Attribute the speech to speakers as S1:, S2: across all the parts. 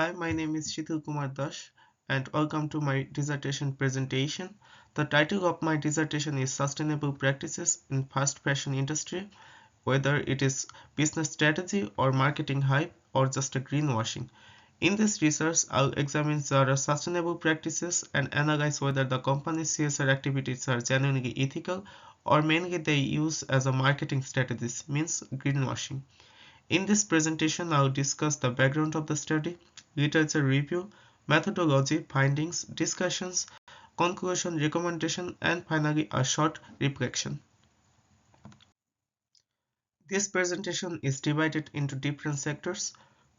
S1: Hi, my name is Sithil Kumar and welcome to my dissertation presentation. The title of my dissertation is Sustainable Practices in Fast Fashion Industry, whether it is business strategy or marketing hype or just a greenwashing. In this research, I'll examine Zara's sustainable practices and analyze whether the company's CSR activities are genuinely ethical or mainly they use as a marketing strategies, means greenwashing. In this presentation, I will discuss the background of the study, literature review, methodology, findings, discussions, conclusion, recommendation, and finally a short reflection. This presentation is divided into different sectors.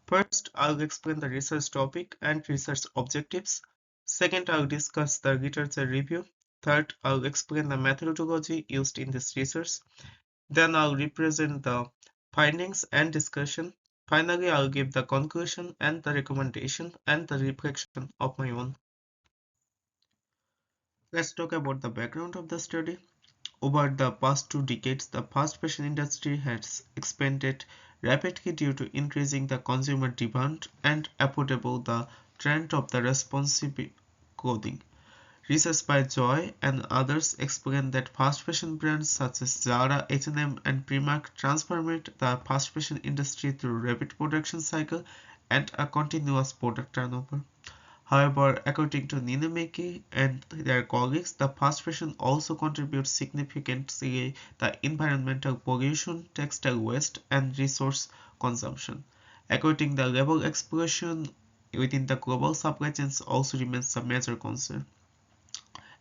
S1: First, I'll explain the research topic and research objectives. Second, I'll discuss the literature review. Third, I'll explain the methodology used in this research. Then I'll represent the findings and discussion. Finally, I'll give the conclusion and the recommendation and the reflection of my own. Let's talk about the background of the study. Over the past 2 decades, the fast fashion industry has expanded rapidly due to increasing the consumer demand and affordable the trend of the responsive clothing. Research by Joy and others explain that fast fashion brands such as Zara, H&M, and Primark transformed the fast fashion industry through rapid production cycle and a continuous product turnover. However, according to Ninameki and their colleagues, the fast fashion also contributes significantly the environmental pollution, textile waste, and resource consumption. According the level explosion within the global supply chains also remains a major concern.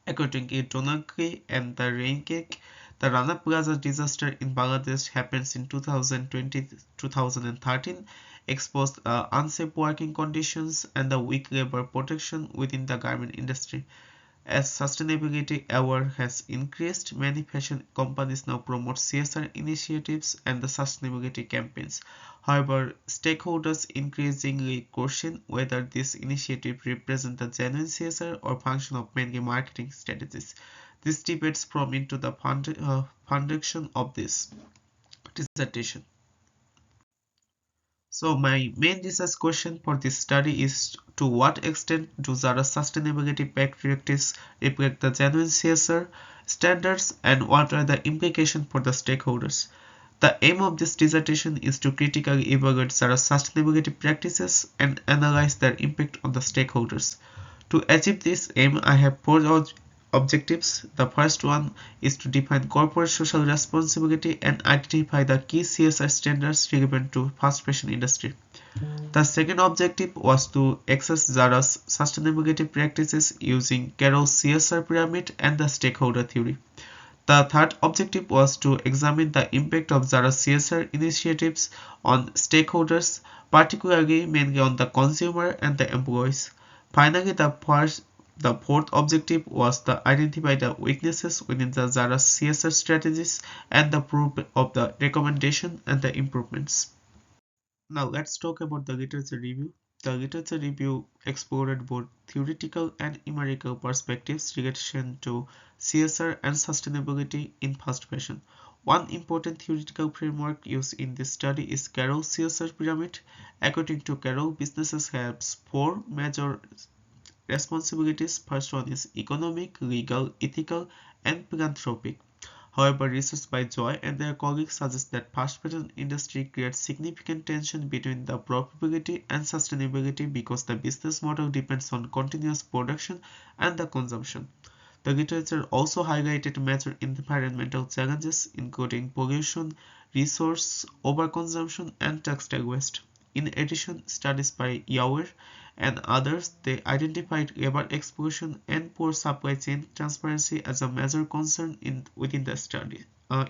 S1: According to Donaghy and the Raincake, the Rana Plaza disaster in Bangladesh happens in 2020-2013, exposed unsafe working conditions and the weak labor protection within the garment industry. As sustainability aware has increased, many fashion companies now promote CSR initiatives and the sustainability campaigns. However, stakeholders increasingly question whether these initiatives represent a genuine CSR or function of mainly marketing strategies. These debates prom into the foundation of this dissertation. So my main research question for this study is to what extent do Zara's sustainability practices reflect the genuine CSR standards and what are the implications for the stakeholders? The aim of this dissertation is to critically evaluate Zara's sustainability practices and analyze their impact on the stakeholders. To achieve this aim, I have four objectives. The first one is to define corporate social responsibility and identify the key CSR standards relevant to fast fashion industry. The second objective was to assess Zara's sustainability practices using Carroll's CSR pyramid and the stakeholder theory. The third objective was to examine the impact of Zara's CSR initiatives on stakeholders, particularly mainly on the consumer and the employees. Finally, the fourth objective was to identify the weaknesses within the Zara's CSR strategies and the proof of the recommendation and the improvements. Now let's talk about the literature review. The literature review explored both theoretical and empirical perspectives related to CSR and sustainability in fast fashion. One important theoretical framework used in this study is Carroll's CSR pyramid. According to Carroll, businesses have four major responsibilities. First one is economic, legal, ethical, and philanthropic. However, research by Joy and their colleagues suggests that fast fashion industry creates significant tension between the profitability and sustainability because the business model depends on continuous production and the consumption. The literature also highlighted major environmental challenges including pollution, resource overconsumption, and textile waste. In addition, studies by Yauer and others they identified labor explosion and poor supply chain transparency as a major concern within the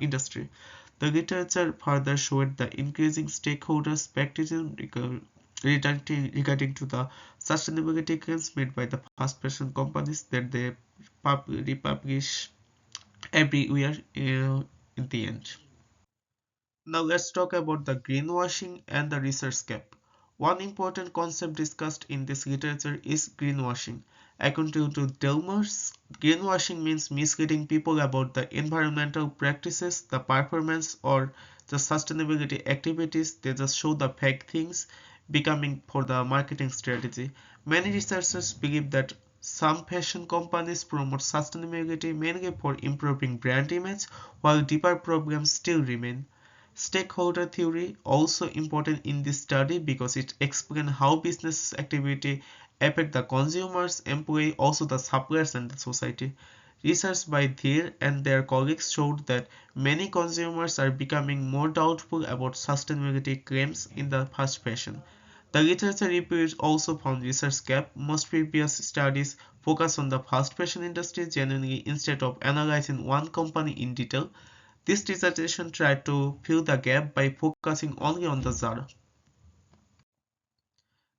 S1: industry. The literature further showed the increasing stakeholder skepticism regarding to the sustainability claims made by the fast fashion companies that they republish every year in the end. Now let's talk about the greenwashing and the research gap. One important concept discussed in this literature is greenwashing. According to Delmers, greenwashing means misleading people about the environmental practices, the performance, or the sustainability activities. They just show the fake things becoming for the marketing strategy. Many researchers believe that some fashion companies promote sustainability mainly for improving brand image, while deeper problems still remain. Stakeholder theory also important in this study because it explains how business activity affect the consumers, employee, also the suppliers and the society. Research by Dheer and their colleagues showed that many consumers are becoming more doubtful about sustainability claims in the fast fashion. The literature review also found research gap. Most previous studies focus on the fast fashion industry generally instead of analyzing one company in detail. This dissertation tried to fill the gap by focusing only on the Zara.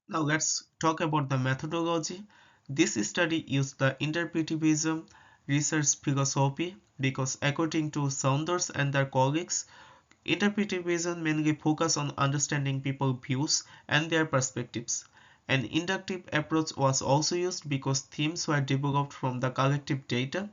S1: Now let's talk about the methodology. This study used the interpretivism research philosophy because according to Saunders and their colleagues, interpretivism mainly focus on understanding people's views and their perspectives. An inductive approach was also used because themes were developed from the collective data.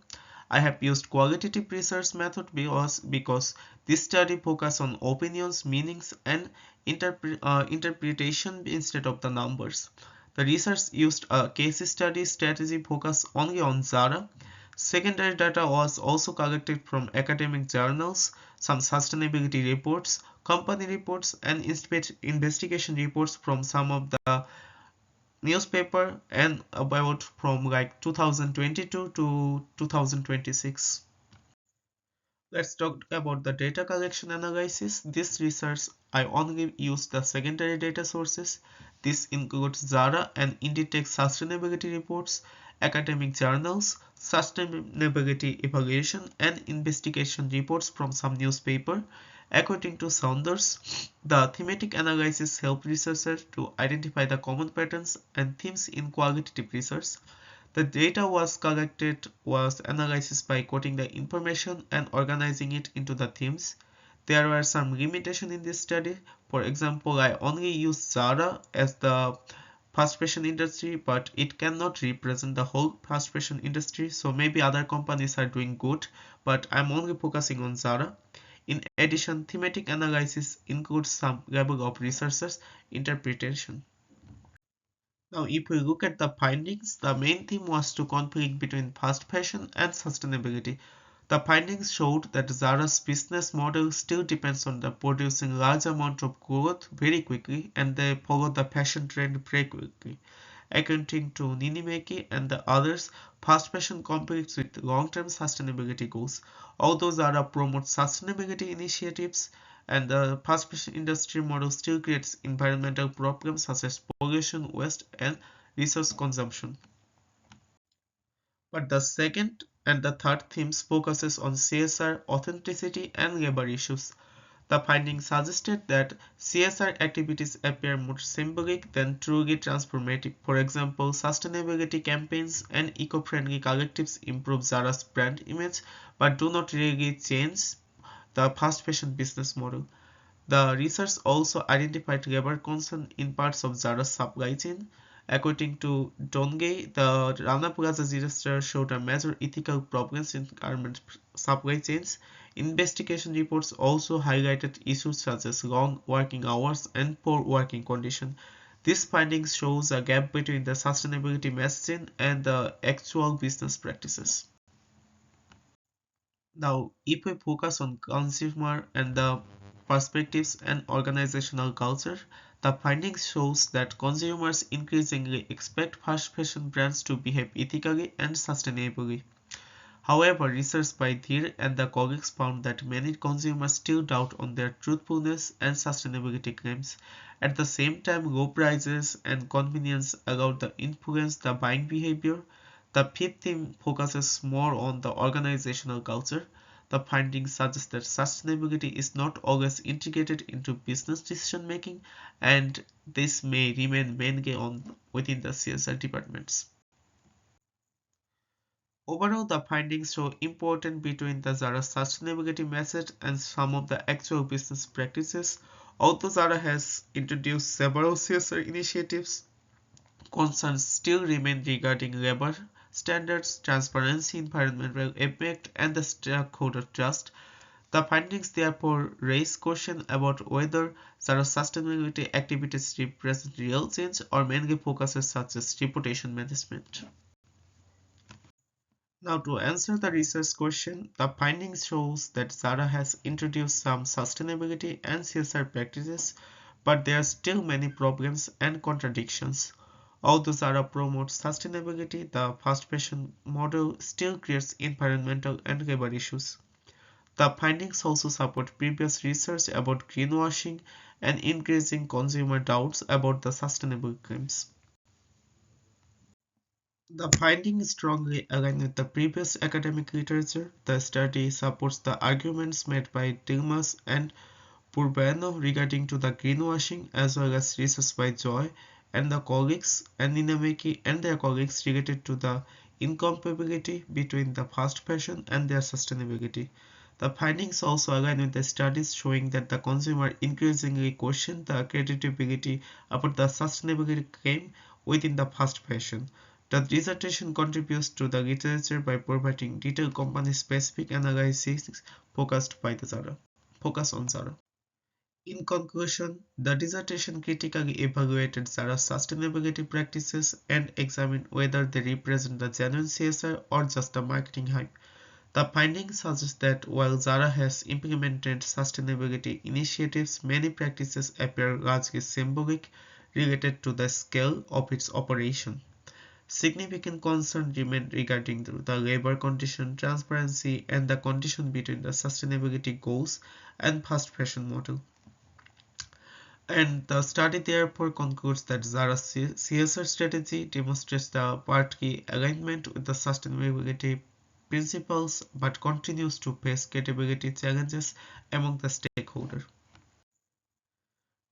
S1: I have used qualitative research method because this study focused on opinions, meanings, and interpretation instead of the numbers. The research used a case study strategy focused only on Zara. Secondary data was also collected from academic journals, some sustainability reports, company reports, and investigation reports from some of the newspaper and about from like 2022 to 2026. Let's talk about the data collection analysis. This research, I only use the secondary data sources. This includes Zara and Inditex sustainability reports, academic journals, sustainability evaluation, and investigation reports from some newspaper. According to Saunders, the thematic analysis help researchers to identify the common patterns and themes in qualitative research. The data was collected was analyzed by coding the information and organizing it into the themes. There were some limitations in this study. For example, I only used Zara as the fast fashion industry, but it cannot represent the whole fast fashion industry. So maybe other companies are doing good, but I'm only focusing on Zara. In addition, thematic analysis includes some level of researchers' interpretation. Now, if we look at the findings, the main theme was to conflict between fast fashion and sustainability. The findings showed that Zara's business model still depends on the producing large amount of clothes very quickly, and they follow the fashion trend very quickly. According to Ninimeki and the others, fast fashion competes with long-term sustainability goals. Although Zara promotes sustainability initiatives, and the fast fashion industry model still creates environmental problems such as pollution, waste, and resource consumption. But the second and the third themes focuses on CSR, authenticity, and labor issues. The findings suggested that CSR activities appear more symbolic than truly transformative. For example, sustainability campaigns and eco-friendly collectives improve Zara's brand image but do not really change the fast fashion business model. The research also identified labor concern in parts of Zara's supply chain. According to Dongay, the Rana Plaza disaster showed a major ethical problems in garment supply chains. Investigation reports also highlighted issues such as long working hours and poor working conditions. These findings shows a gap between the sustainability messaging and the actual business practices. Now, if we focus on consumer and the perspectives and organizational culture, the findings shows that consumers increasingly expect fast fashion brands to behave ethically and sustainably. However, research by Dheer and the colleagues found that many consumers still doubt on their truthfulness and sustainability claims. At the same time, low prices and convenience allow to influence the buying behavior. The fifth theme focuses more on the organizational culture. The findings suggest that sustainability is not always integrated into business decision making, and this may remain mainly on within the CSR departments. Overall, the findings show importance between the Zara sustainability message and some of the actual business practices. Although Zara has introduced several CSR initiatives, concerns still remain regarding labor standards, transparency, environmental impact, and the stakeholder trust. The findings therefore raise questions about whether Zara's sustainability activities represent real change or mainly focuses such as reputation management. Now, to answer the research question, the findings shows that Zara has introduced some sustainability and CSR practices, but there are still many problems and contradictions. Although Zara promotes sustainability, the fast fashion model still creates environmental and labor issues. The findings also support previous research about greenwashing and increasing consumer doubts about the sustainable claims. The findings strongly align with the previous academic literature. The study supports the arguments made by Dilmas and Purbano regarding to the greenwashing, as well as research by Joy and the colleagues and Ninameki and their colleagues related to the incompatibility between the fast fashion and their sustainability. The findings also align with the studies showing that the consumer increasingly question the credibility about the sustainability claim within the fast fashion. The dissertation contributes to the literature by providing detailed company-specific analysis focused on Zara. In conclusion, the dissertation critically evaluated Zara's sustainability practices and examined whether they represent the genuine CSR or just a marketing hype. The findings suggest that while Zara has implemented sustainability initiatives, many practices appear largely symbolic, related to the scale of its operation. Significant concerns remain regarding the labor condition, transparency, and the condition between the sustainability goals and fast fashion model. And the study therefore concludes that Zara's CSR strategy demonstrates the partly alignment with the sustainability principles but continues to face credibility challenges among the stakeholders.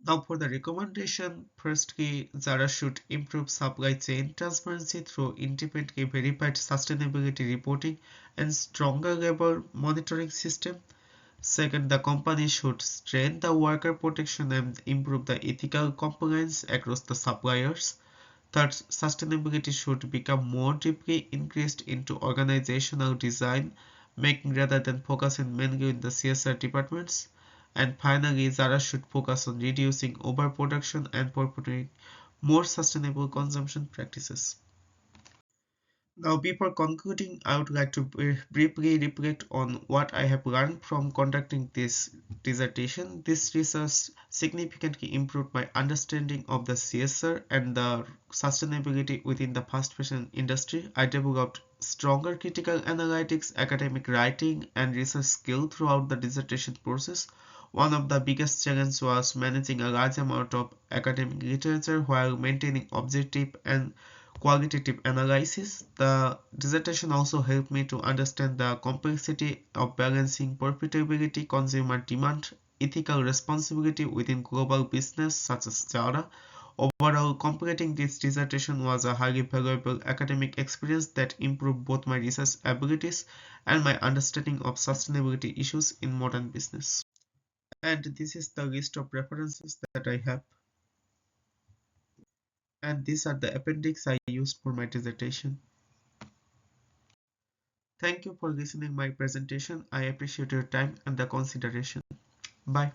S1: Now for the recommendation, firstly, Zara should improve supply chain transparency through independently verified sustainability reporting and stronger labor monitoring system. Second, the company should strengthen the worker protection and improve the ethical compliance across the suppliers. Third, sustainability should become more deeply increased into organizational design, making rather than focusing mainly on the CSR departments. And finally, Zara should focus on reducing overproduction and promoting more sustainable consumption practices. Now, before concluding, I would like to briefly reflect on what I have learned from conducting this dissertation. This research significantly improved my understanding of the CSR and the sustainability within the fast fashion industry. I developed stronger critical analytics, academic writing, and research skill throughout the dissertation process. One of the biggest challenges was managing a large amount of academic literature while maintaining objective and qualitative analysis. The dissertation also helped me to understand the complexity of balancing profitability, consumer demand, ethical responsibility within global business such as Zara. Overall, completing this dissertation was a highly valuable academic experience that improved both my research abilities and my understanding of sustainability issues in modern business. And this is the list of references that I have. And these are the appendix I used for my dissertation. Thank you for listening my presentation. I appreciate your time and the consideration. Bye.